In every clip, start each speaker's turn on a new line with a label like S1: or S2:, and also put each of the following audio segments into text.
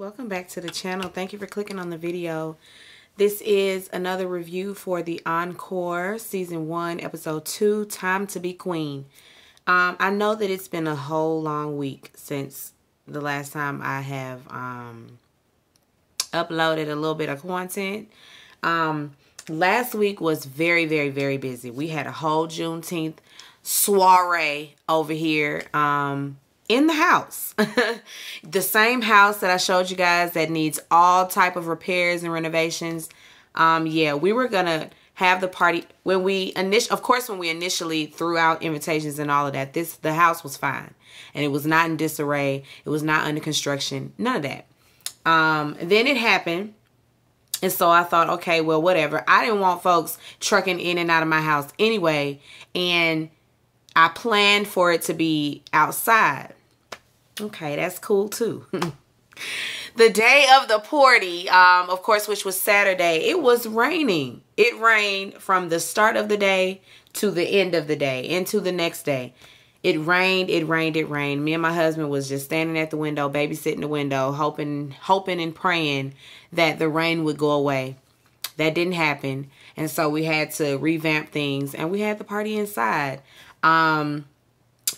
S1: Welcome back to the channel. Thank you for clicking on the video. This is another review for the Encore Season 1, Episode 2, Time to Be Queen. I know that it's been a whole long week since the last time I have uploaded a little bit of content. Last week was very, very, very busy. We had a whole Juneteenth soiree over here in the house. The same house that I showed you guys that needs all type of repairs and renovations. Yeah, we were gonna have the party when we initially threw out invitations and all of that. The house was fine and it was not in disarray. It was not under construction, none of that. Then it happened. And so I thought, okay, well, whatever. I didn't want folks trucking in and out of my house anyway. And I planned for it to be outside. Okay, that's cool too. The day of the party, of course, which was Saturday, it was raining. It rained from the start of the day to the end of the day, into the next day. It rained, it rained, it rained. Me and my husband was just standing at the window, babysitting the window, hoping and praying that the rain would go away. That didn't happen. And so we had to revamp things and we had the party inside.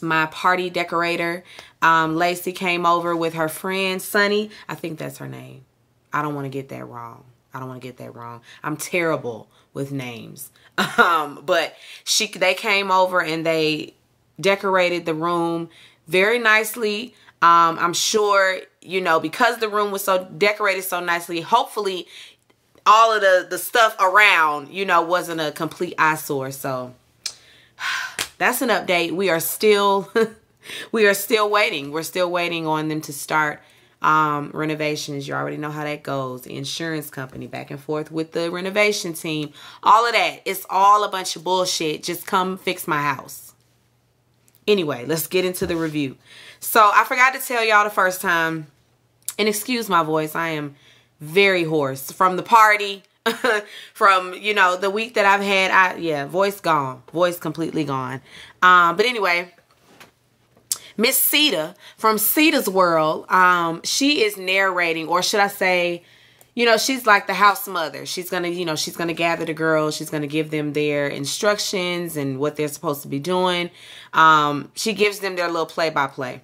S1: My party decorator, Lacey, came over with her friend, Sunny. I think that's her name. I don't want to get that wrong. I'm terrible with names. But they came over and they decorated the room very nicely. I'm sure, you know, because the room was so decorated so nicely, hopefully all of the stuff around, you know, wasn't a complete eyesore. So that's an update. We are still waiting. We're still waiting on them to start renovations. You already know how that goes. The insurance company back and forth with the renovation team. All of that. It's all a bunch of bullshit. Just come fix my house. Anyway, let's get into the review. So I forgot to tell y'all the first time, and excuse my voice, I am very hoarse from the party. From, you know, the week that I've had, yeah, voice gone. Voice completely gone. But anyway, Miss Sita from Sita's World, she is narrating, or should I say, you know, she's like the house mother. She's going to, you know, she's going to gather the girls. She's going to give them their instructions and what they're supposed to be doing. She gives them their little play-by-play.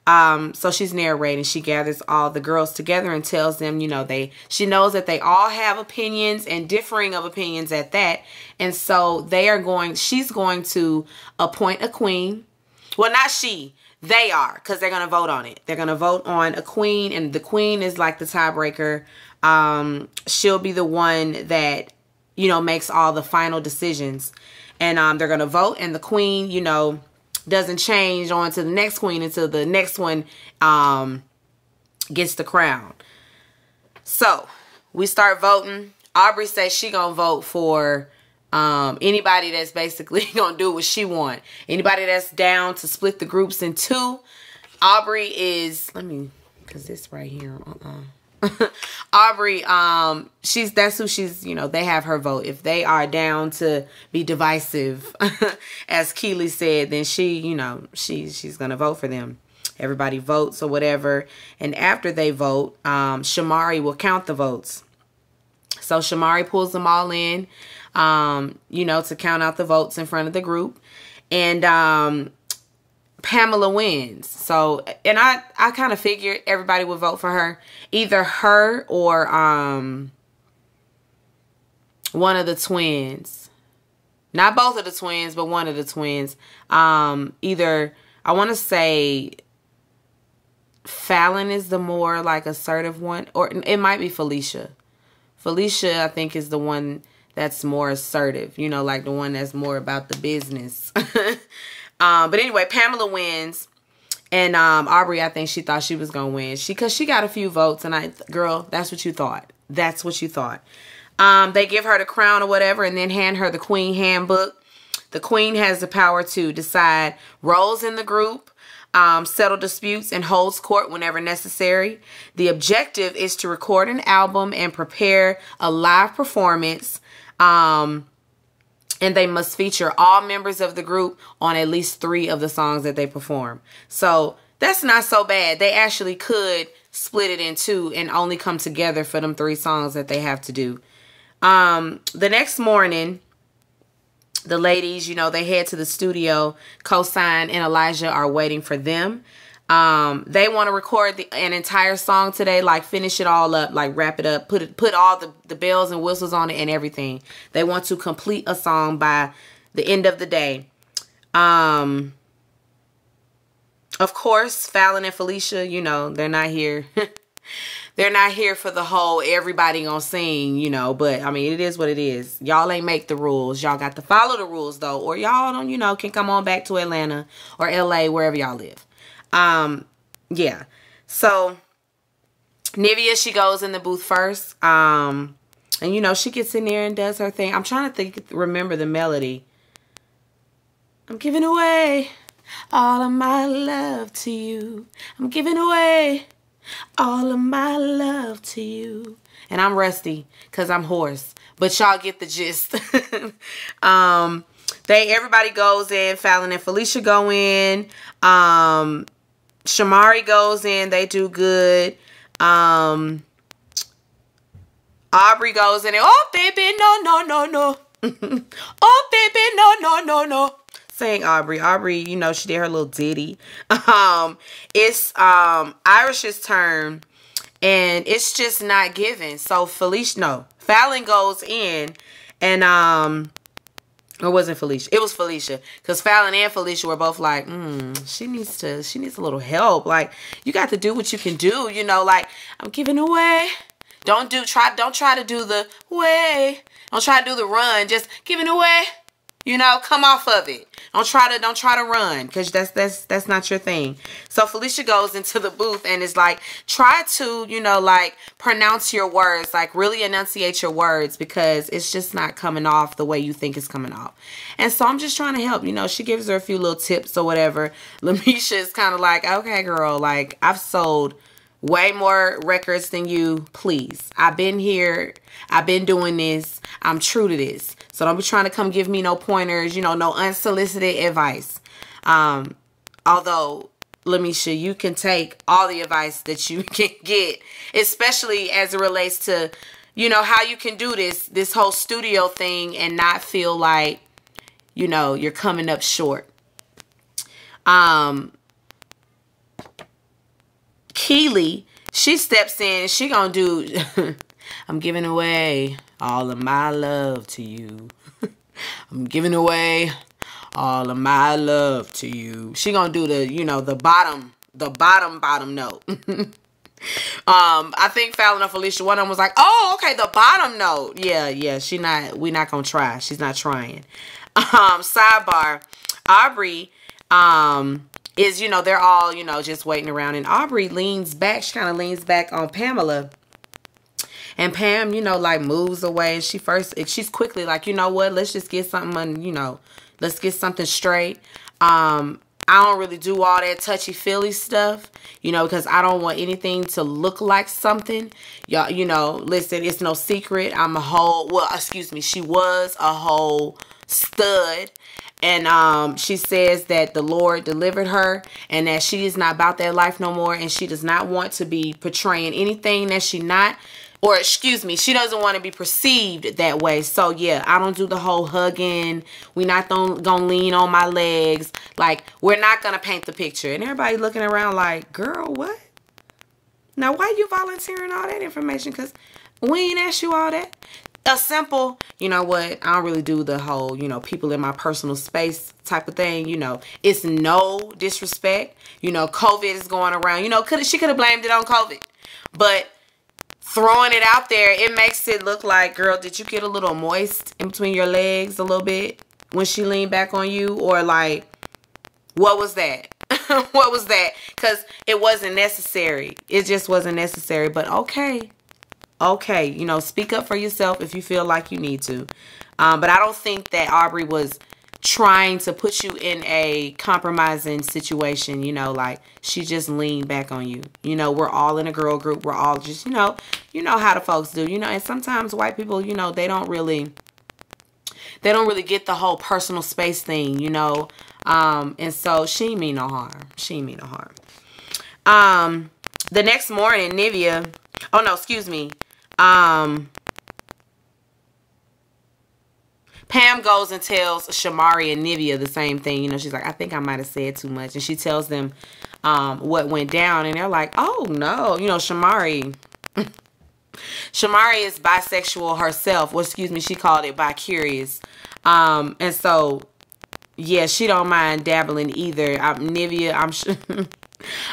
S1: So she's narrating. She gathers all the girls together and tells them, you know, she knows that they all have opinions and differing of opinions at that. And so she's going to appoint a queen. Well, not she. They are, because they're going to vote on it. They're going to vote on a queen, and the queen is like the tiebreaker. She'll be the one that, you know, makes all the final decisions. And they're going to vote, and the queen, you know, doesn't change on to the next queen until the next one gets the crown. So we start voting. Aubrey says she gonna vote for anybody that's basically gonna do what she want. Anybody that's down to split the groups in two. Aubrey is, because this right here, Aubrey, that's who she's, you know, they have her vote. If they are down to be divisive, as Keely said, then she, you know, she's gonna vote for them. Everybody votes or whatever. And after they vote, Shamari will count the votes. So Shamari pulls them all in, you know, to count out the votes in front of the group. And Pamela wins. So, and I kind of figured everybody would vote for her. Either her or one of the twins. Not both of the twins, but one of the twins. Either, I want to say Fallon is the more like assertive one, or it might be Felicia. Felicia, I think, is the one that's more assertive. You know, like the one that's more about the business. But anyway, Pamela wins. And Aubrey, I think she thought she was going to win. Because she got a few votes. And girl, that's what you thought. That's what you thought. They give her the crown or whatever and then hand her the queen handbook. The queen has the power to decide roles in the group, settle disputes, and holds court whenever necessary. The objective is to record an album and prepare a live performance. And they must feature all members of the group on at least 3 of the songs that they perform. So that's not so bad. They actually could split it in two and only come together for them 3 songs that they have to do. The next morning, the ladies, you know, they head to the studio. Cosign and Elijah are waiting for them. They want to record an entire song today, like finish it all up, like wrap it up, put all the bells and whistles on it and everything. They want to complete a song by the end of the day. Of course, Fallon and Felicia, you know, they're not here. They're not here for the whole everybody gonna sing, you know, but I mean, it is what it is. Y'all ain't make the rules. Y'all got to follow the rules though, or y'all don't, you know, can come on back to Atlanta or LA, wherever y'all live. Yeah. So Nivea, she goes in the booth first. And you know, she gets in there and does her thing. I'm trying to remember the melody. I'm giving away all of my love to you. I'm giving away all of my love to you. And I'm rusty because I'm hoarse, but y'all get the gist. Everybody goes in. Fallon and Felicia go in. Shamari goes in. They do good. Aubrey goes in. And, oh, baby, no. Oh, baby, no. Sing Aubrey. Aubrey, you know, she did her little ditty. It's Irish's turn, and it's just not given. So Fallon goes in, and or wasn't Felicia? It was Felicia, because Fallon and Felicia were both like, she needs a little help. Like, you got to do what you can do, you know. Like, I'm giving away. Don't try to do the way. Don't try to do the run. Just giving away. You know, come off of it. Don't try to run, because that's not your thing. So Felicia goes into the booth and is like, try to, you know, like, pronounce your words, like really enunciate your words, because it's just not coming off the way you think it's coming off. And so I'm just trying to help. You know, she gives her a few little tips or whatever. Lamisha is kind of like, okay, girl, like, I've sold way more records than you. Please. I've been here. I've been doing this. I'm true to this. So don't be trying to come give me no pointers, you know, no unsolicited advice. Although, Lamisha, you can take all the advice that you can get, especially as it relates to, you know, how you can do this whole studio thing and not feel like, you know, you're coming up short. Keely, she steps in and she gonna do I'm giving away all of my love to you. I'm giving away all of my love to you. She gonna do the, you know, the bottom note. I think Fallon and Felicia, one of them was like, oh, okay, the bottom note. Yeah, we not gonna try. She's not trying. Sidebar, Aubrey, is, you know, they're all, you know, just waiting around, and Aubrey leans back. She kind of leans back on Pamela. And Pam, you know, like, moves away. And she's quickly like, you know what? Let's just get something, you know, let's get something straight. I don't really do all that touchy-feely stuff, you know, because I don't want anything to look like something. Y'all, you know, listen, it's no secret. She was a whole stud. And she says that the Lord delivered her and that she is not about that life no more. And she does not want to be portraying anything that she not. Or, excuse me, she doesn't want to be perceived that way. So, yeah, I don't do the whole hugging. We're not going to lean on my legs. Like, we're not going to paint the picture. And everybody looking around like, girl, what? Now, why you volunteering all that information? Because we ain't asked you all that. A simple, you know what, I don't really do the whole, you know, people in my personal space type of thing. You know, it's no disrespect. You know, COVID is going around. You know, she could have blamed it on COVID. But throwing it out there, it makes it look like, girl, did you get a little moist in between your legs a little bit when she leaned back on you? Or like, what was that? What was that? Because it wasn't necessary. It just wasn't necessary. But okay. Okay, you know, speak up for yourself if you feel like you need to. But I don't think that Aubrey was trying to put you in a compromising situation, you know, like she just leaned back on you. You know, we're all in a girl group. We're all just, you know how the folks do, you know, and sometimes white people, you know, they don't really get the whole personal space thing, you know. And so she ain't mean no harm. She ain't mean no harm. The next morning, Nivea, oh no, excuse me. Pam goes and tells Shamari and Nivea the same thing. You know, she's like, I think I might have said too much. And she tells them what went down. And they're like, oh, no. You know, Shamari is bisexual herself. Well, excuse me, she called it bi-curious. And so, yeah, she don't mind dabbling either. Nivea, I'm sure...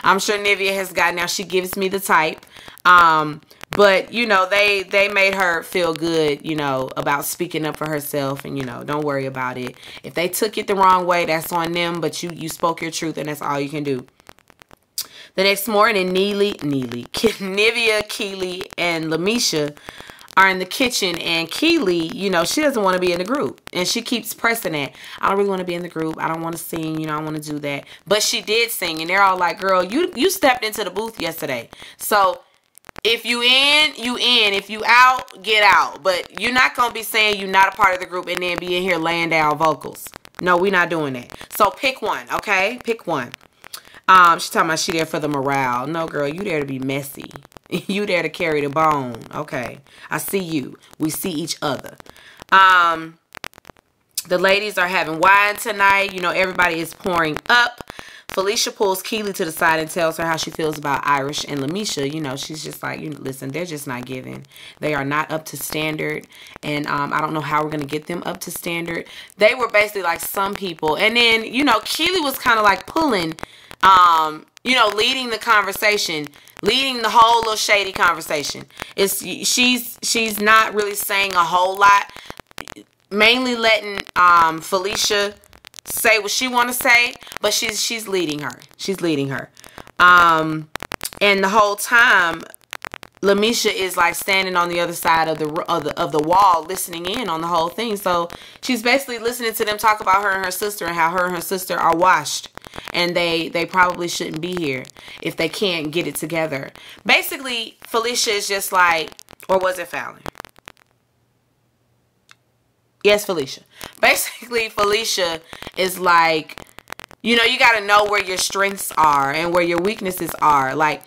S1: I'm sure Nivea has got, now she gives me the type. But, you know, they made her feel good, you know, about speaking up for herself. And, you know, don't worry about it. If they took it the wrong way, that's on them. But you spoke your truth, and that's all you can do. The next morning, Nivea, Keely, and Lamisha are in the kitchen, and Keely, you know, she doesn't want to be in the group, and she keeps pressing it. I don't really want to be in the group. I don't want to sing, you know, I want to do that. But she did sing, and they're all like, girl, you stepped into the booth yesterday. So if you in, you in. If you out, get out. But you're not going to be saying you're not a part of the group and then be in here laying down vocals. No, we're not doing that. So pick one, okay? Pick one. She's talking about she there for the morale. No, girl, you there to be messy. You there to carry the bone. Okay. I see you. We see each other. The ladies are having wine tonight. You know, everybody is pouring up. Felicia pulls Keely to the side and tells her how she feels about Irish and Lamisha. You know, she's just like, listen, they're just not giving. They are not up to standard. And I don't know how we're going to get them up to standard. They were basically like some people. And then, you know, Keely was kind of like pulling, you know, leading the conversation. Leading the whole little shady conversation. She's not really saying a whole lot. Mainly letting Felicia say what she want to say, but she's leading her. She's leading her. And the whole time, Lamisha is like standing on the other side of the wall, listening in on the whole thing. So she's basically listening to them talk about her and her sister and how her and her sister are washed. And they probably shouldn't be here if they can't get it together. Basically, Felicia is just like, or was it Fallon? Yes, Felicia. Basically, Felicia is like, you know, you got to know where your strengths are and where your weaknesses are. Like,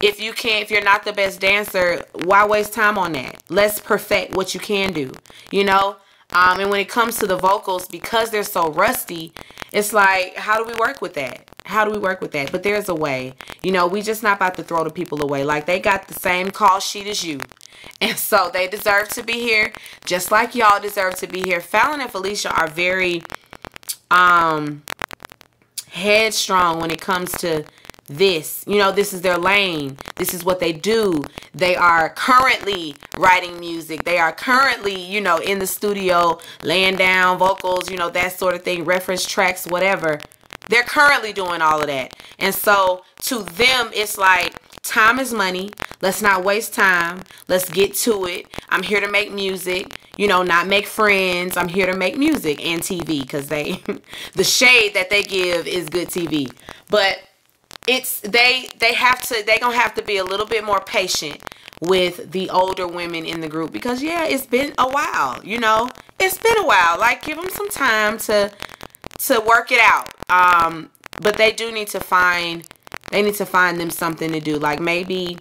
S1: if you're not the best dancer, why waste time on that? Let's perfect what you can do, you know? And when it comes to the vocals, because they're so rusty, it's like, how do we work with that? How do we work with that? But there's a way. You know, we just not about to throw the people away. Like, they got the same call sheet as you. And so they deserve to be here, just like y'all deserve to be here. Fallon and Felicia are very headstrong when it comes to this. You know, this is their lane. This is what they do. They are currently writing music. They are currently, you know, in the studio laying down vocals, you know, that sort of thing, reference tracks, whatever. They're currently doing all of that. And so to them, it's like, time is money. Let's not waste time. Let's get to it. I'm here to make music, you know, not make friends. I'm here to make music and TV, because the shade that they give is good TV. But they're gonna have to be a little bit more patient with the older women in the group, because yeah, it's been a while, you know, it's been a while. Like, give them some time to work it out. But they do need to find them something to do. Like, maybe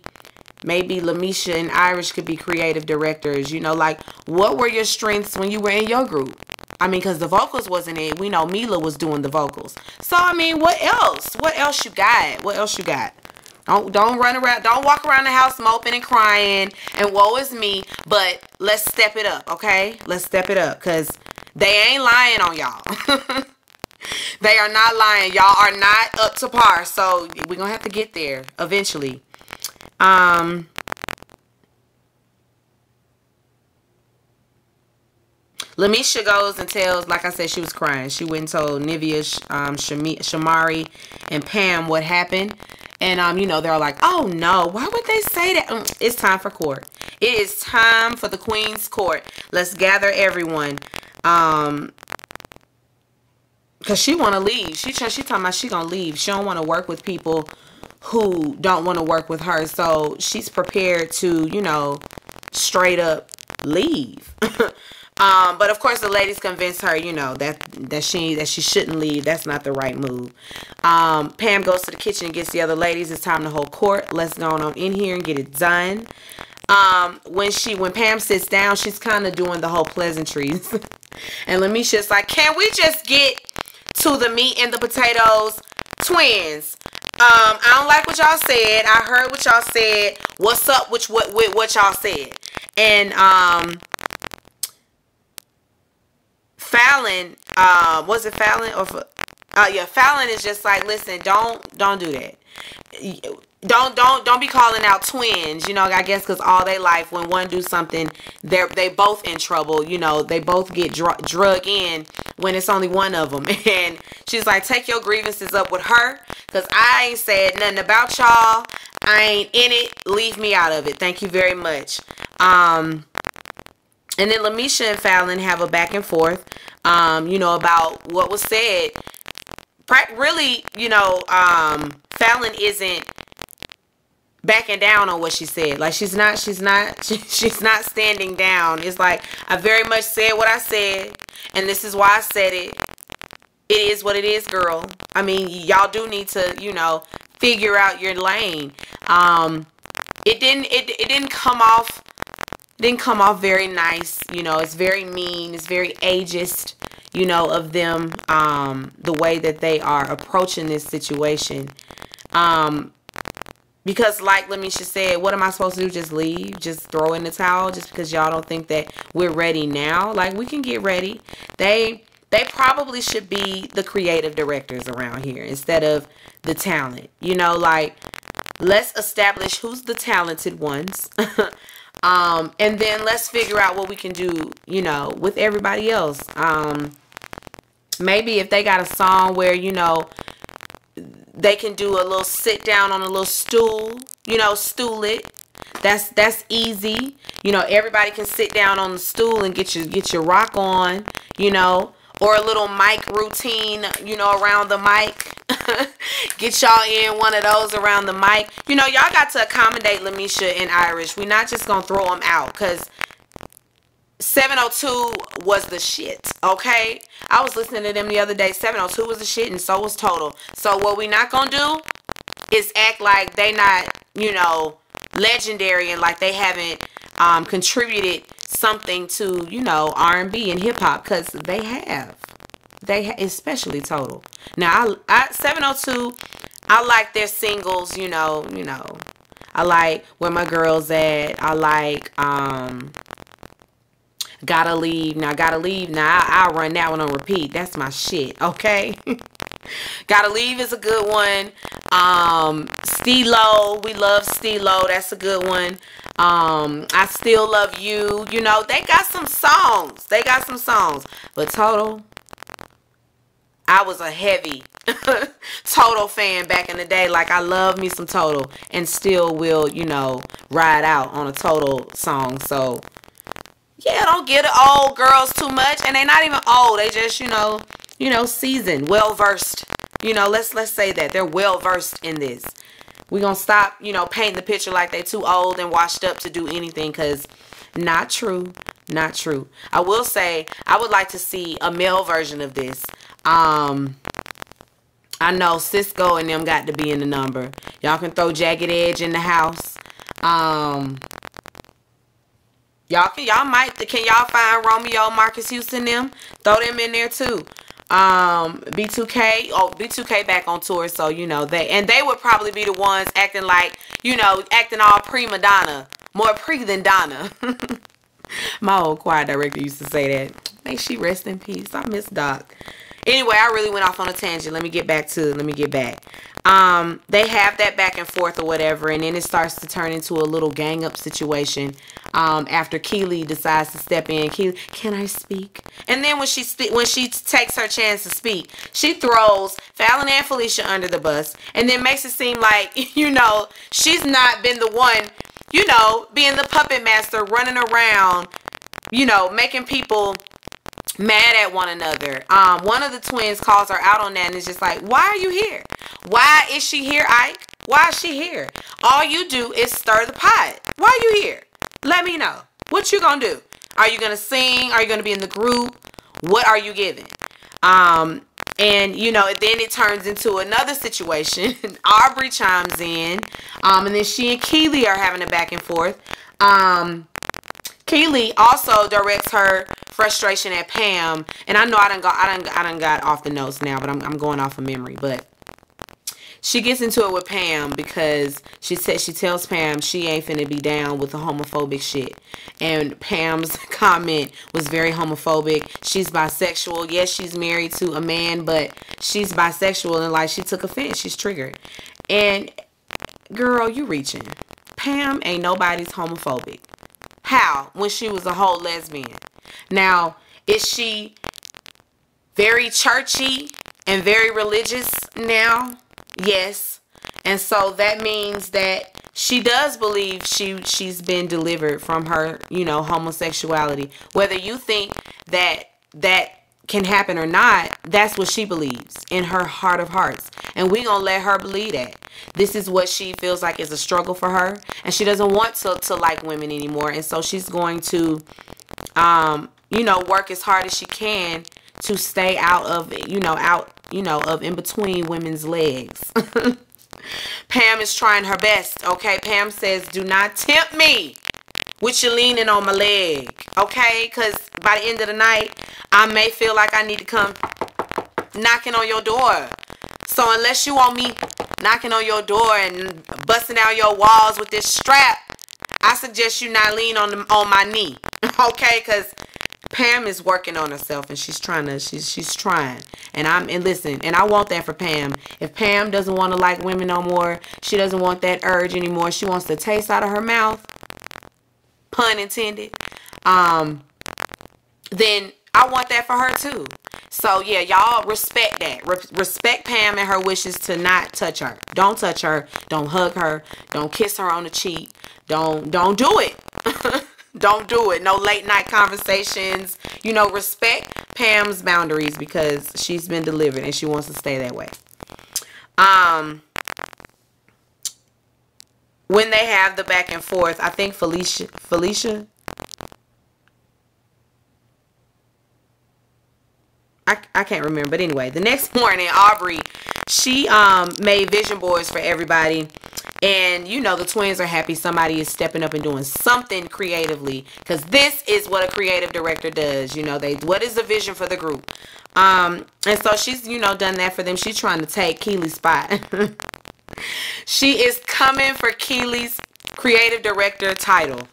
S1: Lamisha and Irish could be creative directors, you know, like, what were your strengths when you were in your group? I mean, because the vocals wasn't it. We know Mila was doing the vocals. So, I mean, what else? What else you got? What else you got? Don't run around. Don't walk around the house moping and crying and woe is me. But let's step it up, okay? Let's step it up, because they ain't lying on y'all. They are not lying. Y'all are not up to par. So, we're going to have to get there eventually. Lamisha goes and tells, like I said, she was crying. She went and told Nivea, Shamari, and Pam what happened. And, you know, they're like, oh, no, why would they say that? It's time for court. It is time for the Queen's Court. Let's gather everyone. Because she want to leave. She talking about she going to leave. She don't want to work with people who don't want to work with her. So she's prepared to, you know, straight up leave. But of course the ladies convince her, you know, that she shouldn't leave. That's not the right move. Pam goes to the kitchen and gets the other ladies. It's time to hold court. Let's go on in here and get it done. When Pam sits down, she's kind of doing the whole pleasantries. And Lamesha's like, can we just get to the meat and the potatoes? Twins, I don't like what y'all said. I heard what y'all said. What's up with what y'all said? And Fallon, was it Fallon or yeah, Fallon is just like, listen, don't do that. Don't be calling out twins, you know, I guess because all their life when one do something, they both in trouble, you know, they both get drug in when it's only one of them. And she's like, take your grievances up with her, because I ain't said nothing about y'all. I ain't in it. Leave me out of it. Thank you very much. And then Lamesha and Fallon have a back and forth, you know, about what was said. Really, you know, Fallon isn't backing down on what she said. Like, she's not standing down. It's like, I very much said what I said, and this is why I said it. It is what it is, girl. I mean, y'all do need to, you know, figure out your lane. It didn't come off very nice, you know. It's very mean, it's very ageist, you know, of them, the way that they are approaching this situation. Because like Lamesha said, what am I supposed to do? Just leave? Just throw in the towel just because y'all don't think that we're ready now? Like, we can get ready. They probably should be the creative directors around here instead of the talent. You know, like, let's establish who's the talented ones. And then let's figure out what we can do, you know, with everybody else. Maybe if they got a song where, you know, they can do a little sit down on a little stool, you know, stool it. That's easy. You know, everybody can sit down on the stool and get your rock on, you know, or a little mic routine, you know, around the mic. Get y'all in one of those around the mic. You know, y'all got to accommodate Lamesha and Irish. We're not just going to throw them out, because 702 was the shit, okay? I was listening to them the other day. 702 was the shit, and so was Total. So what we not gonna do is act like they not, you know, legendary, and like they haven't contributed something to, you know, R&B and hip-hop, because they have. Especially Total. Now, I 702, I like their singles, you know. I like Where My Girl's At. I like Gotta Leave. Now, Gotta Leave. Now, I'll run that one on repeat. That's my shit, okay? Gotta Leave is a good one. Stilo. We love Stilo. That's a good one. I Still Love You. You know, they got some songs. But Total, I was a heavy Total fan back in the day. Like, I love me some Total and still will, you know, ride out on a Total song. So, yeah, don't get old girls too much. And they're not even old. They just, you know, seasoned, well-versed. You know, let's say that. They're well-versed in this. We're going to stop, you know, painting the picture like they're too old and washed up to do anything, because not true. Not true. I will say, I would like to see a male version of this. I know Cisco and them got to be in the number. Y'all can throw Jagged Edge in the house. Can y'all find Romeo, Marcus Houston, them? Throw them in there too. B2K. Oh, B2K back on tour, so you know they would probably be the ones acting like, you know, acting all prima donna, more pre than Donna. My old choir director used to say that. May she rest in peace. I miss Doc. Anyway, I really went off on a tangent. Let me get back. They have that back and forth or whatever, and then it starts to turn into a little gang up situation. After Keely decides to step in. Keely, can I speak? And then when she takes her chance to speak, she throws Fallon and Felicia under the bus, and then makes it seem like, you know, she's not been the one, you know, being the puppet master, running around, you know, making people mad at one another. One of the twins calls her out on that and is just like, why are you here? Why is she here, Ike? Why is she here? All you do is stir the pot. Why are you here? Let me know. What you gonna do? Are you going to sing? Are you going to be in the group? What are you giving? And, you know, then it turns into another situation. Aubrey chimes in. And then she and Keely are having a back and forth. Keely also directs her frustration at Pam. And I know I done got off the notes now, but I'm going off of memory. But she gets into it with Pam because she tells Pam she ain't finna be down with the homophobic shit. And Pam's comment was very homophobic. She's bisexual. Yes, she's married to a man, but she's bisexual, and like she took offense. She's triggered. And girl, you reaching. Pam ain't nobody's homophobic. How? When she was a whole lesbian. Now, is she very churchy and very religious now? Yes. And so that means that she does believe she's been delivered from her, you know, homosexuality. Whether you think that can happen or not, that's what she believes in her heart of hearts. And we gonna let her believe that. This is what she feels like is a struggle for her. And she doesn't want to like women anymore. And so she's going to, you know, work as hard as she can to stay out of, of in between women's legs. Pam is trying her best, okay? Pam says, do not tempt me with you leaning on my leg, okay? Because by the end of the night, I may feel like I need to come knocking on your door. So unless you want me knocking on your door and busting out your walls with this strap, I suggest you not lean on my knee, okay? Because Pam is working on herself, and she's trying. And listen, and I want that for Pam. If Pam doesn't want to like women no more, she doesn't want that urge anymore. She wants the taste out of her mouth, pun intended. Then I want that for her too. So yeah, y'all respect that. Respect Pam and her wishes to not touch her. Don't touch her. Don't hug her. Don't kiss her on the cheek. Don't do it. Don't do it. No late night conversations. You know, respect Pam's boundaries because she's been delivered and she wants to stay that way. When they have the back and forth, I think Felicia. I can't remember. But anyway, the next morning, Aubrey, she made vision boards for everybody. And, you know, the twins are happy somebody is stepping up and doing something creatively. Because this is what a creative director does. You know, what is the vision for the group? And so she's, you know, done that for them. She's trying to take Keely's spot. She is coming for Keely's creative director title.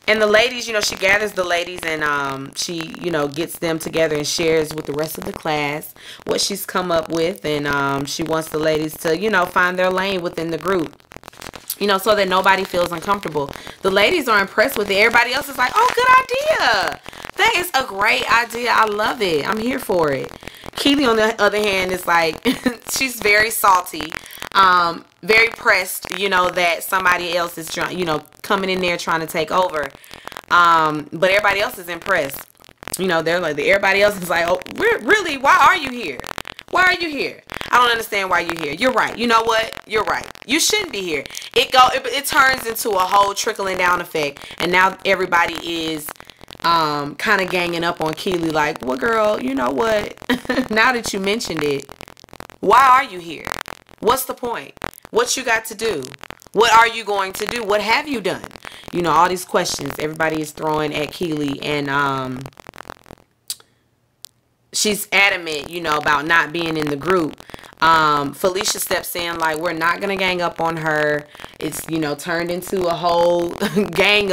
S1: And the ladies, you know, she gathers the ladies and she, you know, gets them together and shares with the rest of the class what she's come up with. And she wants the ladies to, you know, find their lane within the group, you know, so that nobody feels uncomfortable. The ladies are impressed with it. Everybody else is like, oh, good idea. That is a great idea. I love it. I'm here for it. Keely, on the other hand, is like, she's very salty. Very pressed, you know, that somebody else is trying, you know, coming in there trying to take over. But everybody else is impressed. You know, they're like, everybody else is like, oh, really? Why are you here? Why are you here? I don't understand why you're here. You're right. You know what? You're right. You shouldn't be here. It turns into a whole trickling down effect. And now everybody is kind of ganging up on Keely like, well, girl, you know what? Now that you mentioned it, why are you here? What's the point? What you got to do? What are you going to do? What have you done? You know, all these questions everybody is throwing at Keely, and she's adamant, you know, about not being in the group. Felicia steps in like, we're not gonna gang up on her. It's, you know, turned into a whole gang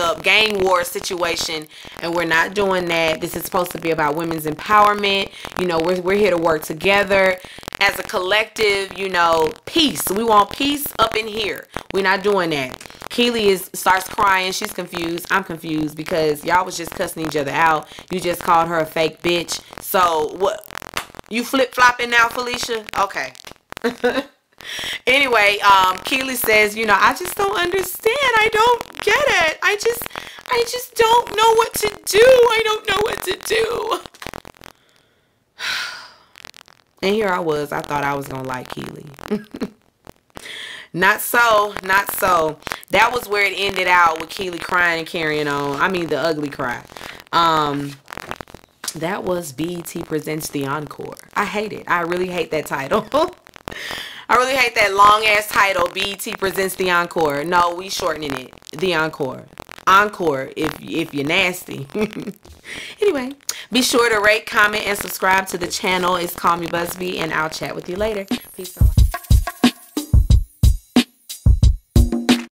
S1: war situation, and we're not doing that. This is supposed to be about women's empowerment. You know, we're here to work together as a collective, you know, peace. We want peace up in here. We're not doing that. Keely starts crying. She's confused. I'm confused because y'all was just cussing each other out. You just called her a fake bitch. So what? You flip-flopping now, Felicia? Okay. Anyway, Keely says, you know, I just don't understand. I don't get it. I just don't know what to do. I don't know what to do. And here I was. I thought I was going to like Keely. Not so. Not so. That was where it ended out with Keely crying and carrying on. I mean, the ugly cry. That was BET Presents The Encore. I hate it. I really hate that title. I really hate that long ass title, BET Presents The Encore. No, we shortening it. The Encore. Encore if you're nasty. Anyway, be sure to rate, comment, and subscribe to the channel. It's Call Me Busby, and I'll chat with you later. Peace out.